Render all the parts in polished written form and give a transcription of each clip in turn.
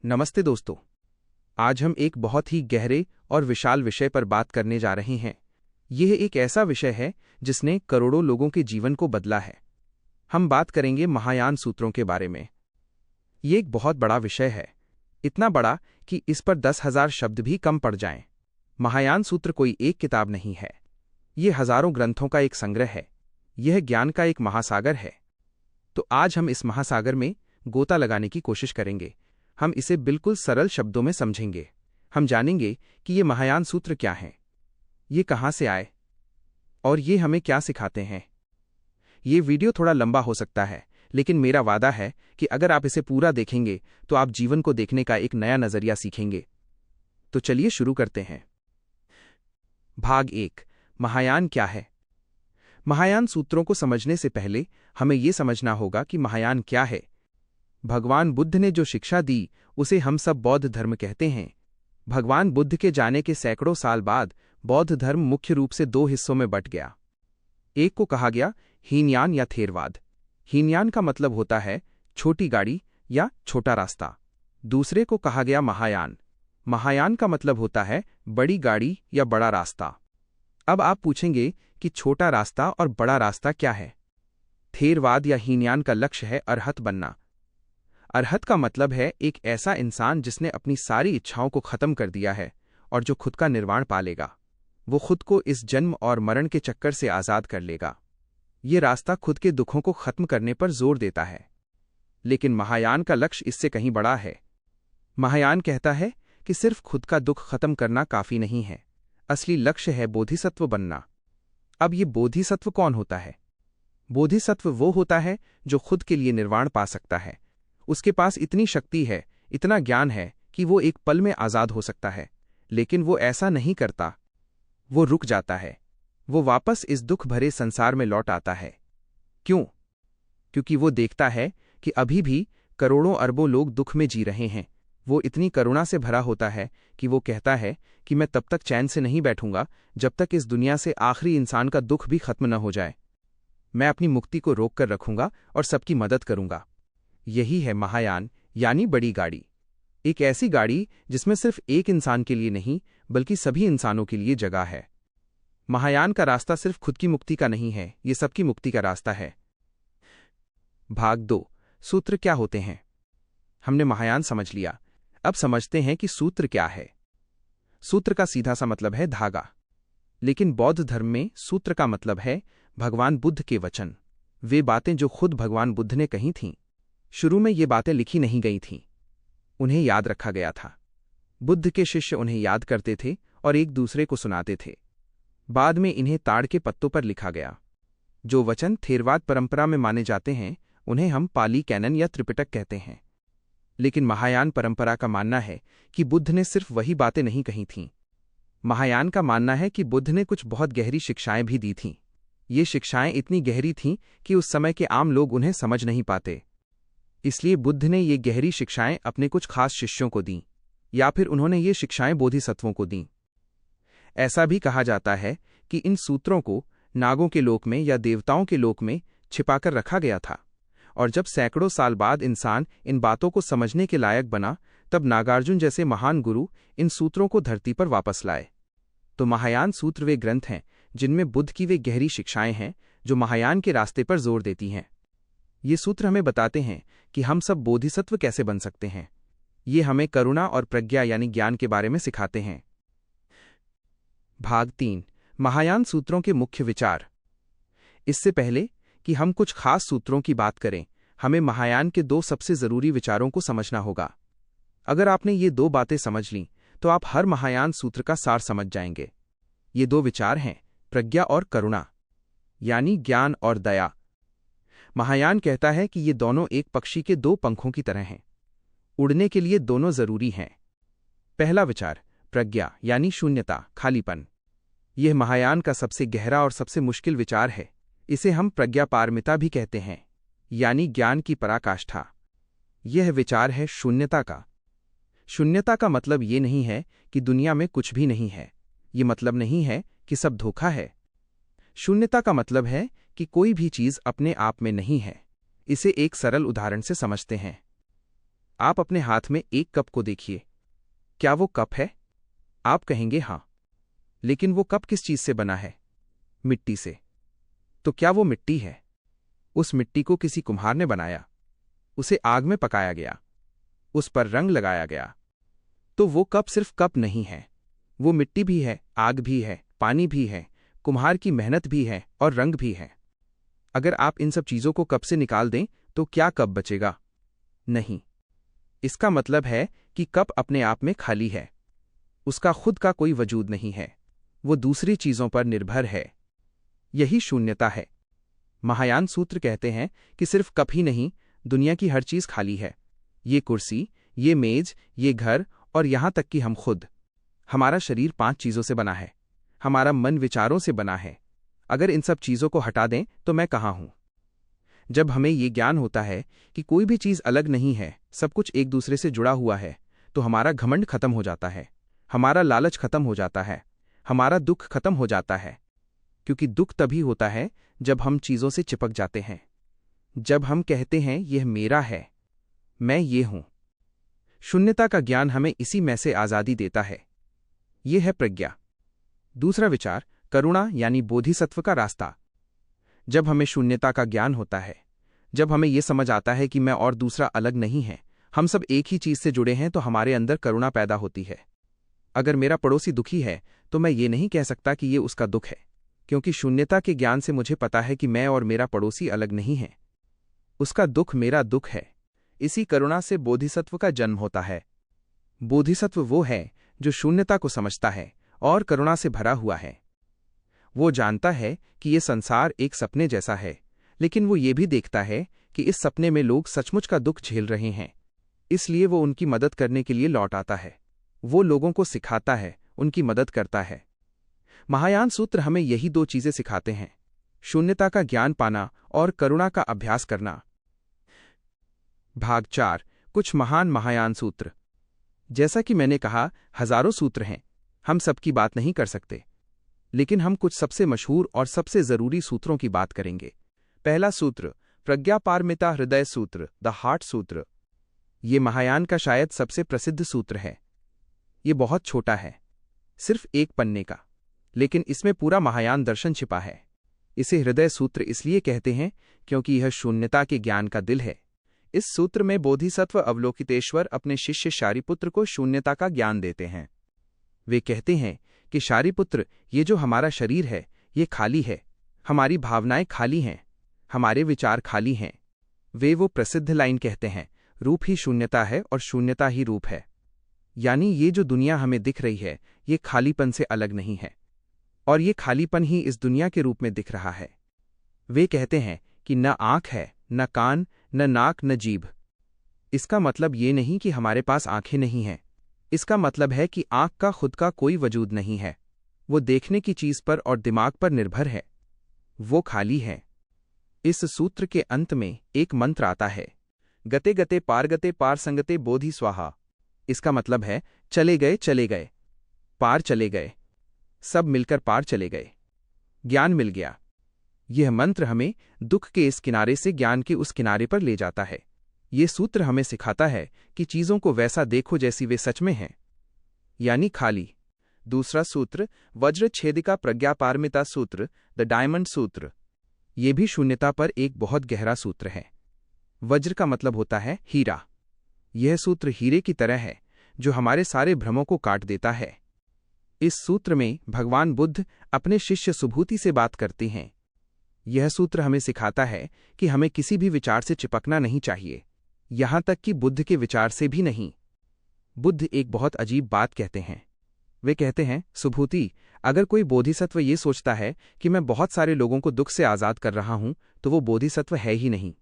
नमस्ते दोस्तों। आज हम एक बहुत ही गहरे और विशाल विषय पर बात करने जा रहे हैं। यह एक ऐसा विषय है जिसने करोड़ों लोगों के जीवन को बदला है। हम बात करेंगे महायान सूत्रों के बारे में। ये एक बहुत बड़ा विषय है, इतना बड़ा कि इस पर 10,000 शब्द भी कम पड़ जाएं। महायान सूत्र कोई एक किताब नहीं है, ये हजारों ग्रंथों का एक संग्रह है। यह ज्ञान का एक महासागर है। तो आज हम इस महासागर में गोता लगाने की कोशिश करेंगे। हम इसे बिल्कुल सरल शब्दों में समझेंगे। हम जानेंगे कि ये महायान सूत्र क्या हैं, ये कहाँ से आए और ये हमें क्या सिखाते हैं। ये वीडियो थोड़ा लंबा हो सकता है, लेकिन मेरा वादा है कि अगर आप इसे पूरा देखेंगे तो आप जीवन को देखने का एक नया नजरिया सीखेंगे। तो चलिए शुरू करते हैं। भाग 1, महायान क्या है। महायान सूत्रों को समझने से पहले हमें यह समझना होगा कि महायान क्या है। भगवान बुद्ध ने जो शिक्षा दी उसे हम सब बौद्ध धर्म कहते हैं। भगवान बुद्ध के जाने के सैकड़ों साल बाद बौद्ध धर्म मुख्य रूप से 2 हिस्सों में बंट गया। एक को कहा गया हीनयान या थेरवाद। हीनयान का मतलब होता है छोटी गाड़ी या छोटा रास्ता। दूसरे को कहा गया महायान। महायान का मतलब होता है बड़ी गाड़ी या बड़ा रास्ता। अब आप पूछेंगे कि छोटा रास्ता और बड़ा रास्ता क्या है। थेरवाद या हीनयान का लक्ष्य है अरहत बनना। अरहत का मतलब है एक ऐसा इंसान जिसने अपनी सारी इच्छाओं को खत्म कर दिया है और जो खुद का निर्वाण पा लेगा। वो खुद को इस जन्म और मरण के चक्कर से आजाद कर लेगा। ये रास्ता खुद के दुखों को खत्म करने पर जोर देता है। लेकिन महायान का लक्ष्य इससे कहीं बड़ा है। महायान कहता है कि सिर्फ खुद का दुख खत्म करना काफी नहीं है, असली लक्ष्य है बोधिसत्व बनना। अब ये बोधिसत्व कौन होता है? बोधिसत्व वो होता है जो खुद के लिए निर्वाण पा सकता है। उसके पास इतनी शक्ति है, इतना ज्ञान है कि वो एक पल में आजाद हो सकता है। लेकिन वो ऐसा नहीं करता। वो रुक जाता है। वो वापस इस दुख भरे संसार में लौट आता है। क्यों? क्योंकि वो देखता है कि अभी भी करोड़ों अरबों लोग दुख में जी रहे हैं। वो इतनी करुणा से भरा होता है कि वो कहता है कि मैं तब तक चैन से नहीं बैठूंगा जब तक इस दुनिया से आखिरी इंसान का दुख भी खत्म न हो जाए। मैं अपनी मुक्ति को रोक कर रखूंगा और सबकी मदद करूंगा। यही है महायान, यानी बड़ी गाड़ी। एक ऐसी गाड़ी जिसमें सिर्फ एक इंसान के लिए नहीं बल्कि सभी इंसानों के लिए जगह है। महायान का रास्ता सिर्फ खुद की मुक्ति का नहीं है, ये सबकी मुक्ति का रास्ता है। भाग 2, सूत्र क्या होते हैं। हमने महायान समझ लिया, अब समझते हैं कि सूत्र क्या है। सूत्र का सीधा सा मतलब है धागा, लेकिन बौद्ध धर्म में सूत्र का मतलब है भगवान बुद्ध के वचन। वे बातें जो खुद भगवान बुद्ध ने कही थीं। शुरू में ये बातें लिखी नहीं गई थीं, उन्हें याद रखा गया था। बुद्ध के शिष्य उन्हें याद करते थे और एक दूसरे को सुनाते थे। बाद में इन्हें ताड़ के पत्तों पर लिखा गया। जो वचन थेरवाद परंपरा में माने जाते हैं उन्हें हम पाली कैनन या त्रिपिटक कहते हैं। लेकिन महायान परंपरा का मानना है कि बुद्ध ने सिर्फ वही बातें नहीं कही थीं। महायान का मानना है कि बुद्ध ने कुछ बहुत गहरी शिक्षाएं भी दी थीं। ये शिक्षाएं इतनी गहरी थीं कि उस समय के आम लोग उन्हें समझ नहीं पाते। इसलिए बुद्ध ने ये गहरी शिक्षाएं अपने कुछ खास शिष्यों को दीं, या फिर उन्होंने ये शिक्षाएं बोधिसत्वों को दीं। ऐसा भी कहा जाता है कि इन सूत्रों को नागों के लोक में या देवताओं के लोक में छिपाकर रखा गया था, और जब सैकड़ों साल बाद इंसान इन बातों को समझने के लायक बना, तब नागार्जुन जैसे महान गुरु इन सूत्रों को धरती पर वापस लाए। तो महायान सूत्र वे ग्रंथ हैं जिनमें बुद्ध की वे गहरी शिक्षाएं हैं जो महायान के रास्ते पर जोर देती हैं। ये सूत्र हमें बताते हैं कि हम सब बोधिसत्व कैसे बन सकते हैं। ये हमें करुणा और प्रज्ञा यानी ज्ञान के बारे में सिखाते हैं। भाग 3, महायान सूत्रों के मुख्य विचार। इससे पहले कि हम कुछ खास सूत्रों की बात करें, हमें महायान के 2 सबसे जरूरी विचारों को समझना होगा। अगर आपने ये 2 बातें समझ लीं तो आप हर महायान सूत्र का सार समझ जाएंगे। ये 2 विचार हैं प्रज्ञा और करुणा, यानी ज्ञान और दया। महायान कहता है कि ये दोनों एक पक्षी के 2 पंखों की तरह हैं। उड़ने के लिए दोनों जरूरी हैं। पहला विचार प्रज्ञा यानी शून्यता, खालीपन। यह महायान का सबसे गहरा और सबसे मुश्किल विचार है। इसे हम प्रज्ञापारमिता भी कहते हैं, यानी ज्ञान की पराकाष्ठा। यह विचार है शून्यता का। शून्यता का मतलब ये नहीं है कि दुनिया में कुछ भी नहीं है। ये मतलब नहीं है कि सब धोखा है। शून्यता का मतलब है कि कोई भी चीज अपने आप में नहीं है। इसे एक सरल उदाहरण से समझते हैं। आप अपने हाथ में एक कप को देखिए। क्या वो कप है? आप कहेंगे हाँ। लेकिन वो कप किस चीज से बना है? मिट्टी से। तो क्या वो मिट्टी है? उस मिट्टी को किसी कुम्हार ने बनाया, उसे आग में पकाया गया, उस पर रंग लगाया गया। तो वो कप सिर्फ कप नहीं है, वो मिट्टी भी है, आग भी है, पानी भी है, कुम्हार की मेहनत भी है और रंग भी है। अगर आप इन सब चीजों को कप से निकाल दें तो क्या कप बचेगा? नहीं। इसका मतलब है कि कप अपने आप में खाली है, उसका खुद का कोई वजूद नहीं है, वो दूसरी चीजों पर निर्भर है। यही शून्यता है। महायान सूत्र कहते हैं कि सिर्फ कप ही नहीं, दुनिया की हर चीज खाली है। ये कुर्सी, ये मेज, ये घर और यहां तक कि हम खुद। हमारा शरीर 5 चीजों से बना है, हमारा मन विचारों से बना है। अगर इन सब चीजों को हटा दें तो मैं कहाँ हूं? जब हमें ये ज्ञान होता है कि कोई भी चीज अलग नहीं है, सब कुछ एक दूसरे से जुड़ा हुआ है, तो हमारा घमंड खत्म हो जाता है, हमारा लालच खत्म हो जाता है, हमारा दुख खत्म हो जाता है। क्योंकि दुख तभी होता है जब हम चीजों से चिपक जाते हैं, जब हम कहते हैं यह मेरा है, मैं ये हूं। शून्यता का ज्ञान हमें इसी में से आजादी देता है। यह है प्रज्ञा। दूसरा विचार, करुणा यानी बोधिसत्व का रास्ता। जब हमें शून्यता का ज्ञान होता है, जब हमें यह समझ आता है कि मैं और दूसरा अलग नहीं है, हम सब एक ही चीज से जुड़े हैं, तो हमारे अंदर करुणा पैदा होती है। अगर मेरा पड़ोसी दुखी है तो मैं ये नहीं कह सकता कि ये उसका दुख है, क्योंकि शून्यता के ज्ञान से मुझे पता है कि मैं और मेरा पड़ोसी अलग नहीं है, उसका दुख मेरा दुख है। इसी करुणा से बोधिसत्व का जन्म होता है। बोधिसत्व वो है जो शून्यता को समझता है और करुणा से भरा हुआ है। वो जानता है कि ये संसार एक सपने जैसा है, लेकिन वो ये भी देखता है कि इस सपने में लोग सचमुच का दुख झेल रहे हैं, इसलिए वो उनकी मदद करने के लिए लौट आता है। वो लोगों को सिखाता है, उनकी मदद करता है। महायान सूत्र हमें यही 2 चीजें सिखाते हैं, शून्यता का ज्ञान पाना और करुणा का अभ्यास करना। भाग 4, कुछ महान महायान सूत्र। जैसा कि मैंने कहा, हजारों सूत्र हैं, हम सबकी बात नहीं कर सकते, लेकिन हम कुछ सबसे मशहूर और सबसे जरूरी सूत्रों की बात करेंगे। पहला सूत्र, प्रज्ञापारमिता हृदय सूत्र, द हार्ट सूत्र। ये महायान का शायद सबसे प्रसिद्ध सूत्र है। ये बहुत छोटा है, सिर्फ 1 पन्ने का, लेकिन इसमें पूरा महायान दर्शन छिपा है। इसे हृदय सूत्र इसलिए कहते हैं क्योंकि यह शून्यता के ज्ञान का दिल है। इस सूत्र में बोधिसत्व अवलोकितेश्वर अपने शिष्य शारिपुत्र को शून्यता का ज्ञान देते हैं। वे कहते हैं कि शारिपुत्र, ये जो हमारा शरीर है, ये खाली है, हमारी भावनाएं खाली हैं, हमारे विचार खाली हैं। वे वो प्रसिद्ध लाइन कहते हैं, रूप ही शून्यता है और शून्यता ही रूप है। यानी ये जो दुनिया हमें दिख रही है, ये खालीपन से अलग नहीं है, और ये खालीपन ही इस दुनिया के रूप में दिख रहा है। वे कहते हैं कि न आंख है, न कान, न नाक, न जीभ। इसका मतलब ये नहीं कि हमारे पास आंखें नहीं हैं, इसका मतलब है कि आंख का खुद का कोई वजूद नहीं है, वो देखने की चीज पर और दिमाग पर निर्भर है, वो खाली है। इस सूत्र के अंत में एक मंत्र आता है, गते गते पार संगते बोधि स्वाहा। इसका मतलब है चले गए, पार चले गए, सब मिलकर पार चले गए, ज्ञान मिल गया। यह मंत्र हमें दुख के इस किनारे से ज्ञान के उस किनारे पर ले जाता है। ये सूत्र हमें सिखाता है कि चीजों को वैसा देखो जैसी वे सच में हैं, यानी खाली। दूसरा सूत्र, वज्र छेदिका प्रज्ञापारमिता सूत्र, द डायमंड सूत्र। ये भी शून्यता पर एक बहुत गहरा सूत्र है। वज्र का मतलब होता है हीरा। यह सूत्र हीरे की तरह है जो हमारे सारे भ्रमों को काट देता है। इस सूत्र में भगवान बुद्ध अपने शिष्य सुभूति से बात करते हैं। यह सूत्र हमें सिखाता है कि हमें किसी भी विचार से चिपकना नहीं चाहिए, यहां तक कि बुद्ध के विचार से भी नहीं। बुद्ध एक बहुत अजीब बात कहते हैं। वे कहते हैं, सुभूति, अगर कोई बोधिसत्व ये सोचता है कि मैं बहुत सारे लोगों को दुख से आजाद कर रहा हूं, तो वो बोधिसत्व है ही नहीं।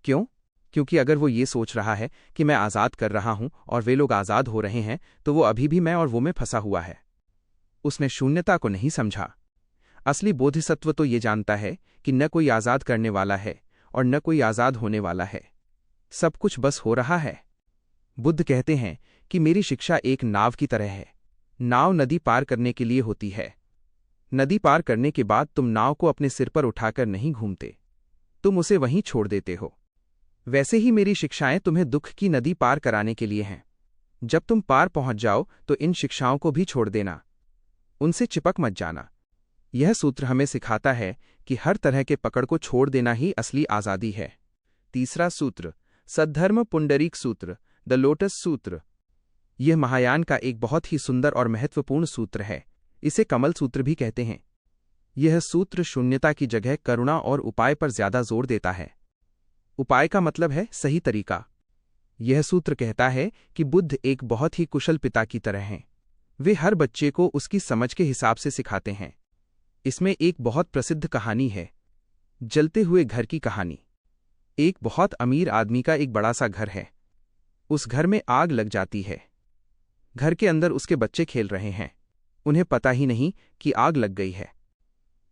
क्यों? क्योंकि अगर वो ये सोच रहा है कि मैं आजाद कर रहा हूं और वे लोग आजाद हो रहे हैं, तो वो अभी भी मैं और वो में फंसा हुआ है। उसने शून्यता को नहीं समझा। असली बोधिसत्व तो ये जानता है कि न कोई आजाद करने वाला है और न कोई आजाद होने वाला है, सब कुछ बस हो रहा है। बुद्ध कहते हैं कि मेरी शिक्षा एक नाव की तरह है। नाव नदी पार करने के लिए होती है। नदी पार करने के बाद तुम नाव को अपने सिर पर उठाकर नहीं घूमते, तुम उसे वहीं छोड़ देते हो। वैसे ही मेरी शिक्षाएं तुम्हें दुख की नदी पार कराने के लिए हैं। जब तुम पार पहुंच जाओ तो इन शिक्षाओं को भी छोड़ देना, उनसे चिपक मत जाना। यह सूत्र हमें सिखाता है कि हर तरह के पकड़ को छोड़ देना ही असली आज़ादी है। तीसरा सूत्र, सद्धर्म पुंडरीक सूत्र, द लोटस सूत्र। यह महायान का एक बहुत ही सुंदर और महत्वपूर्ण सूत्र है। इसे कमल सूत्र भी कहते हैं। यह सूत्र शून्यता की जगह करुणा और उपाय पर ज्यादा जोर देता है। उपाय का मतलब है सही तरीका। यह सूत्र कहता है कि बुद्ध एक बहुत ही कुशल पिता की तरह हैं। वे हर बच्चे को उसकी समझ के हिसाब से सिखाते हैं। इसमें एक बहुत प्रसिद्ध कहानी है, जलते हुए घर की कहानी। एक बहुत अमीर आदमी का एक बड़ा सा घर है। उस घर में आग लग जाती है। घर के अंदर उसके बच्चे खेल रहे हैं। उन्हें पता ही नहीं कि आग लग गई है।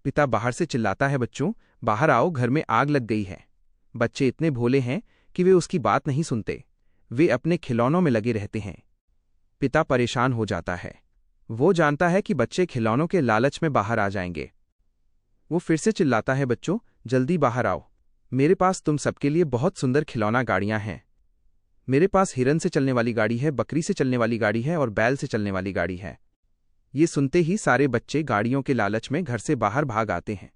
पिता बाहर से चिल्लाता है, बच्चों बाहर आओ, घर में आग लग गई है। बच्चे इतने भोले हैं कि वे उसकी बात नहीं सुनते। वे अपने खिलौनों में लगे रहते हैं। पिता परेशान हो जाता है। वो जानता है कि बच्चे खिलौनों के लालच में बाहर आ जाएंगे। वो फिर से चिल्लाता है, बच्चों जल्दी बाहर आओ, मेरे पास तुम सबके लिए बहुत सुंदर खिलौना गाड़ियां हैं। मेरे पास हिरन से चलने वाली गाड़ी है, बकरी से चलने वाली गाड़ी है और बैल से चलने वाली गाड़ी है। ये सुनते ही सारे बच्चे गाड़ियों के लालच में घर से बाहर भाग आते हैं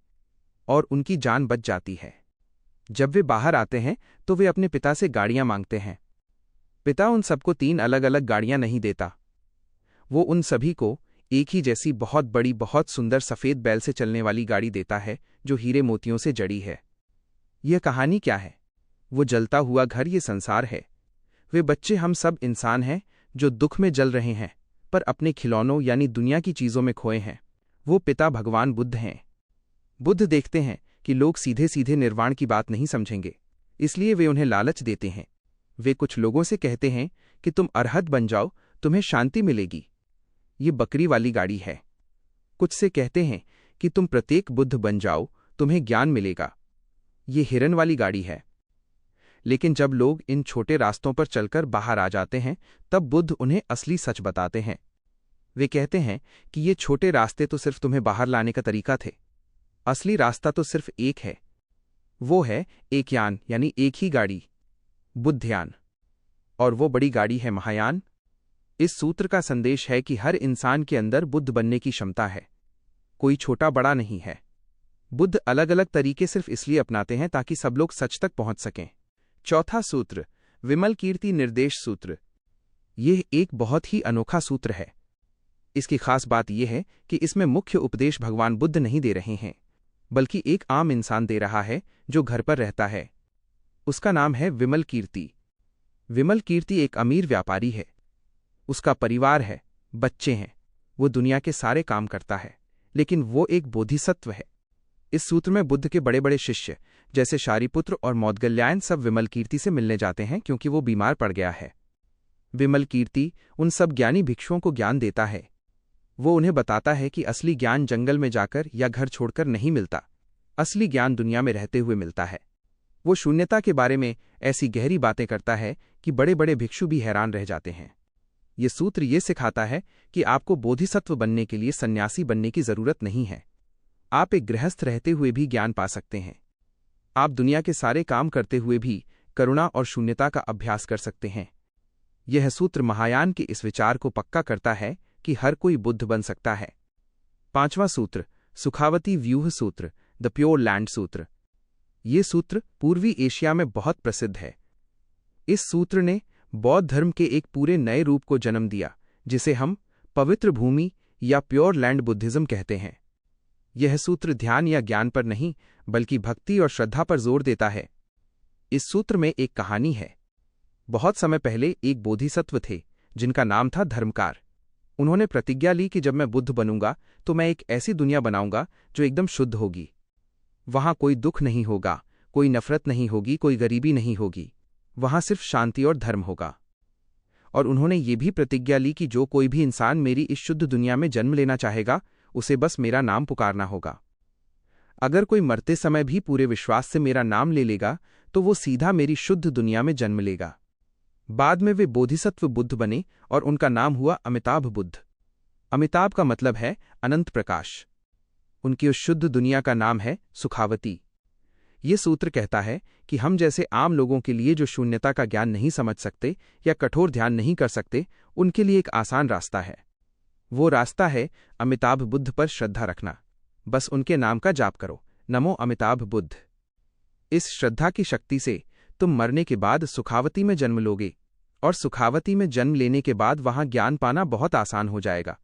और उनकी जान बच जाती है। जब वे बाहर आते हैं तो वे अपने पिता से गाड़ियां मांगते हैं। पिता उन सबको 3 अलग अलग गाड़ियां नहीं देता। वो उन सभी को एक ही जैसी बहुत बड़ी बहुत सुंदर सफ़ेद बैल से चलने वाली गाड़ी देता है जो हीरे मोतियों से जड़ी है। यह कहानी क्या है? वो जलता हुआ घर ये संसार है। वे बच्चे हम सब इंसान हैं जो दुख में जल रहे हैं पर अपने खिलौनों यानी दुनिया की चीज़ों में खोए हैं। वो पिता भगवान बुद्ध हैं। बुद्ध देखते हैं कि लोग सीधे सीधे निर्वाण की बात नहीं समझेंगे, इसलिए वे उन्हें लालच देते हैं। वे कुछ लोगों से कहते हैं कि तुम अरहत बन जाओ, तुम्हें शांति मिलेगी। ये बकरी वाली गाड़ी है। कुछ से कहते हैं कि तुम प्रत्येक बुद्ध बन जाओ, तुम्हें ज्ञान मिलेगा। ये हिरन वाली गाड़ी है। लेकिन जब लोग इन छोटे रास्तों पर चलकर बाहर आ जाते हैं तब बुद्ध उन्हें असली सच बताते हैं। वे कहते हैं कि ये छोटे रास्ते तो सिर्फ तुम्हें बाहर लाने का तरीका थे। असली रास्ता तो सिर्फ एक है, वो है एक यान यानी एक ही गाड़ी, बुद्धयान। और वो बड़ी गाड़ी है महायान। इस सूत्र का संदेश है कि हर इंसान के अंदर बुद्ध बनने की क्षमता है। कोई छोटा बड़ा नहीं है। बुद्ध अलग अलग तरीके सिर्फ इसलिए अपनाते हैं ताकि सब लोग सच तक पहुंच सकें। चौथा सूत्र, विमल कीर्ति निर्देश सूत्र। यह एक बहुत ही अनोखा सूत्र है। इसकी खास बात यह है कि इसमें मुख्य उपदेश भगवान बुद्ध नहीं दे रहे हैं, बल्कि एक आम इंसान दे रहा है जो घर पर रहता है। उसका नाम है विमल कीर्ति। विमल कीर्ति एक अमीर व्यापारी है। उसका परिवार है, बच्चे हैं, वो दुनिया के सारे काम करता है, लेकिन वो एक बोधिसत्व है। इस सूत्र में बुद्ध के बड़े बड़े शिष्य जैसे शारिपुत्र और मौदगल्यायन सब विमल कीर्ति से मिलने जाते हैं क्योंकि वो बीमार पड़ गया है। विमल कीर्ति उन सब ज्ञानी भिक्षुओं को ज्ञान देता है। वो उन्हें बताता है कि असली ज्ञान जंगल में जाकर या घर छोड़कर नहीं मिलता, असली ज्ञान दुनिया में रहते हुए मिलता है। वो शून्यता के बारे में ऐसी गहरी बातें करता है कि बड़े बड़े भिक्षु भी हैरान रह जाते हैं। ये सूत्र ये सिखाता है कि आपको बोधिसत्व बनने के लिए सन्यासी बनने की जरूरत नहीं है। आप एक गृहस्थ रहते हुए भी ज्ञान पा सकते हैं। आप दुनिया के सारे काम करते हुए भी करुणा और शून्यता का अभ्यास कर सकते हैं। यह सूत्र महायान के इस विचार को पक्का करता है कि हर कोई बुद्ध बन सकता है। पांचवा सूत्र, सुखावती व्यूह सूत्र, द प्योर लैंड सूत्र। ये सूत्र पूर्वी एशिया में बहुत प्रसिद्ध है। इस सूत्र ने बौद्ध धर्म के एक पूरे नए रूप को जन्म दिया जिसे हम पवित्र भूमि या प्योर लैंड बुद्धिज्म कहते हैं। यह सूत्र ध्यान या ज्ञान पर नहीं बल्कि भक्ति और श्रद्धा पर जोर देता है। इस सूत्र में एक कहानी है। बहुत समय पहले एक बोधिसत्व थे जिनका नाम था धर्मकार। उन्होंने प्रतिज्ञा ली कि जब मैं बुद्ध बनूंगा तो मैं एक ऐसी दुनिया बनाऊंगा जो एकदम शुद्ध होगी। वहां कोई दुख नहीं होगा, कोई नफरत नहीं होगी, कोई गरीबी नहीं होगी। वहां सिर्फ शांति और धर्म होगा। और उन्होंने ये भी प्रतिज्ञा ली कि जो कोई भी इंसान मेरी इस शुद्ध दुनिया में जन्म लेना चाहेगा उसे बस मेरा नाम पुकारना होगा। अगर कोई मरते समय भी पूरे विश्वास से मेरा नाम ले लेगा तो वो सीधा मेरी शुद्ध दुनिया में जन्म लेगा। बाद में वे बोधिसत्व बुद्ध बने और उनका नाम हुआ अमिताभ बुद्ध। अमिताभ का मतलब है अनंत प्रकाश। उनकी उस शुद्ध दुनिया का नाम है सुखावती। ये सूत्र कहता है कि हम जैसे आम लोगों के लिए जो शून्यता का ज्ञान नहीं समझ सकते या कठोर ध्यान नहीं कर सकते, उनके लिए एक आसान रास्ता है। वो रास्ता है अमिताभ बुद्ध पर श्रद्धा रखना। बस उनके नाम का जाप करो, नमो अमिताभ बुद्ध। इस श्रद्धा की शक्ति से तुम मरने के बाद सुखावती में जन्म लोगे, और सुखावती में जन्म लेने के बाद वहां ज्ञान पाना बहुत आसान हो जाएगा।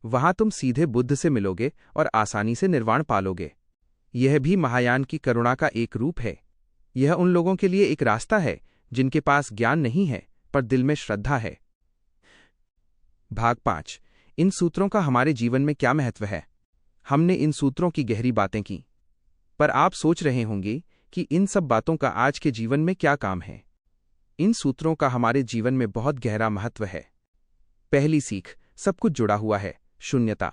वहां तुम सीधे बुद्ध से मिलोगे और आसानी से निर्वाण पालोगे। यह भी महायान की करुणा का एक रूप है। यह उन लोगों के लिए एक रास्ता है जिनके पास ज्ञान नहीं है पर दिल में श्रद्धा है। भाग 5। इन सूत्रों का हमारे जीवन में क्या महत्व है। हमने इन सूत्रों की गहरी बातें की, पर आप सोच रहे होंगे कि इन सब बातों का आज के जीवन में क्या काम है। इन सूत्रों का हमारे जीवन में बहुत गहरा महत्व है। पहली सीख, सब कुछ जुड़ा हुआ है, शून्यता।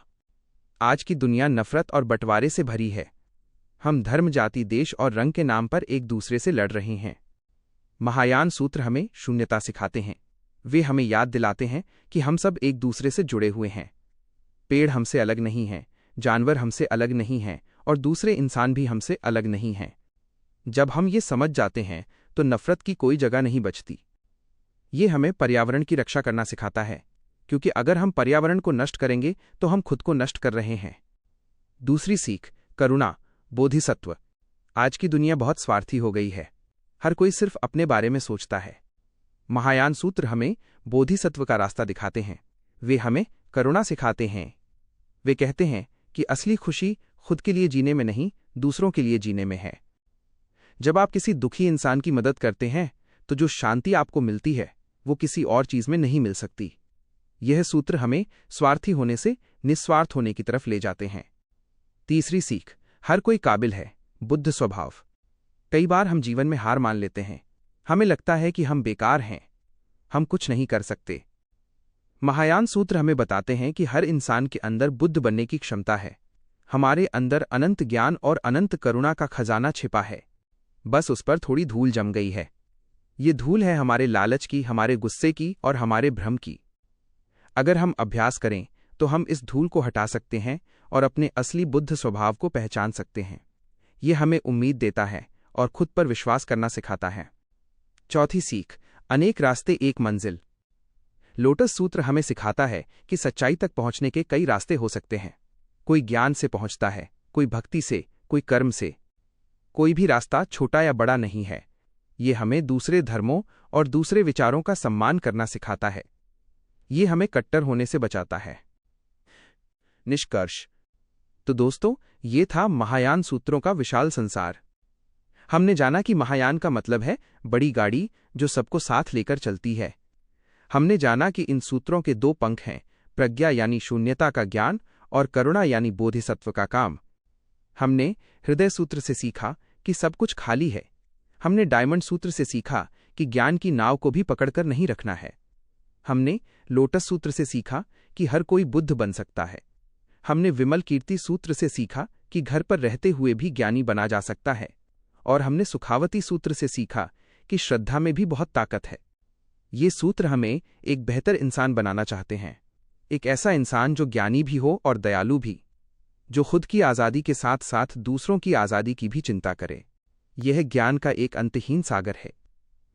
आज की दुनिया नफरत और बंटवारे से भरी है। हम धर्म, जाति, देश और रंग के नाम पर एक दूसरे से लड़ रहे हैं। महायान सूत्र हमें शून्यता सिखाते हैं। वे हमें याद दिलाते हैं कि हम सब एक दूसरे से जुड़े हुए हैं। पेड़ हमसे अलग नहीं हैं, जानवर हमसे अलग नहीं हैं और दूसरे इंसान भी हमसे अलग नहीं हैं। जब हम ये समझ जाते हैं तो नफरत की कोई जगह नहीं बचती। ये हमें पर्यावरण की रक्षा करना सिखाता है, क्योंकि अगर हम पर्यावरण को नष्ट करेंगे तो हम खुद को नष्ट कर रहे हैं। दूसरी सीख, करुणा, बोधिसत्व। आज की दुनिया बहुत स्वार्थी हो गई है। हर कोई सिर्फ अपने बारे में सोचता है। महायान सूत्र हमें बोधिसत्व का रास्ता दिखाते हैं। वे हमें करुणा सिखाते हैं। वे कहते हैं कि असली खुशी खुद के लिए जीने में नहीं, दूसरों के लिए जीने में है। जब आप किसी दुखी इंसान की मदद करते हैं तो जो शांति आपको मिलती है वो किसी और चीज में नहीं मिल सकती। यह सूत्र हमें स्वार्थी होने से निस्वार्थ होने की तरफ ले जाते हैं। तीसरी सीख, हर कोई काबिल है, बुद्ध स्वभाव। कई बार हम जीवन में हार मान लेते हैं। हमें लगता है कि हम बेकार हैं, हम कुछ नहीं कर सकते। महायान सूत्र हमें बताते हैं कि हर इंसान के अंदर बुद्ध बनने की क्षमता है। हमारे अंदर अनंत ज्ञान और अनंत करुणा का खजाना छिपा है। बस उस पर थोड़ी धूल जम गई है। ये धूल है हमारे लालच की, हमारे गुस्से की और हमारे भ्रम की। अगर हम अभ्यास करें तो हम इस धूल को हटा सकते हैं और अपने असली बुद्ध स्वभाव को पहचान सकते हैं। ये हमें उम्मीद देता है और खुद पर विश्वास करना सिखाता है। चौथी सीख, अनेक रास्ते एक मंजिल। लोटस सूत्र हमें सिखाता है कि सच्चाई तक पहुंचने के कई रास्ते हो सकते हैं। कोई ज्ञान से पहुंचता है, कोई भक्ति से, कोई कर्म से। कोई भी रास्ता छोटा या बड़ा नहीं है। ये हमें दूसरे धर्मों और दूसरे विचारों का सम्मान करना सिखाता है। ये हमें कट्टर होने से बचाता है। निष्कर्ष। तो दोस्तों, ये था महायान सूत्रों का विशाल संसार। हमने जाना कि महायान का मतलब है बड़ी गाड़ी जो सबको साथ लेकर चलती है। हमने जाना कि इन सूत्रों के दो पंख हैं, प्रज्ञा यानी शून्यता का ज्ञान और करुणा यानी बोधिसत्व का काम। हमने हृदय सूत्र से सीखा कि सब कुछ खाली है। हमने डायमंड सूत्र से सीखा कि ज्ञान की नाव को भी पकड़कर नहीं रखना है। हमने लोटस सूत्र से सीखा कि हर कोई बुद्ध बन सकता है। हमने विमल कीर्ति सूत्र से सीखा कि घर पर रहते हुए भी ज्ञानी बना जा सकता है। और हमने सुखावती सूत्र से सीखा कि श्रद्धा में भी बहुत ताकत है। ये सूत्र हमें एक बेहतर इंसान बनाना चाहते हैं। एक ऐसा इंसान जो ज्ञानी भी हो और दयालु भी, जो खुद की आज़ादी के साथ साथ दूसरों की आज़ादी की भी चिंता करे। यह ज्ञान का एक अंतहीन सागर है।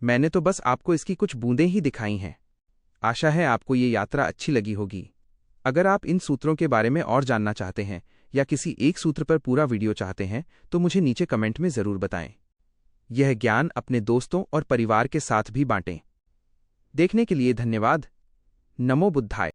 मैंने तो बस आपको इसकी कुछ बूंदें ही दिखाई हैं। आशा है आपको ये यात्रा अच्छी लगी होगी। अगर आप इन सूत्रों के बारे में और जानना चाहते हैं या किसी एक सूत्र पर पूरा वीडियो चाहते हैं तो मुझे नीचे कमेंट में ज़रूर बताएं। यह ज्ञान अपने दोस्तों और परिवार के साथ भी बांटें। देखने के लिए धन्यवाद। नमो बुद्धाय।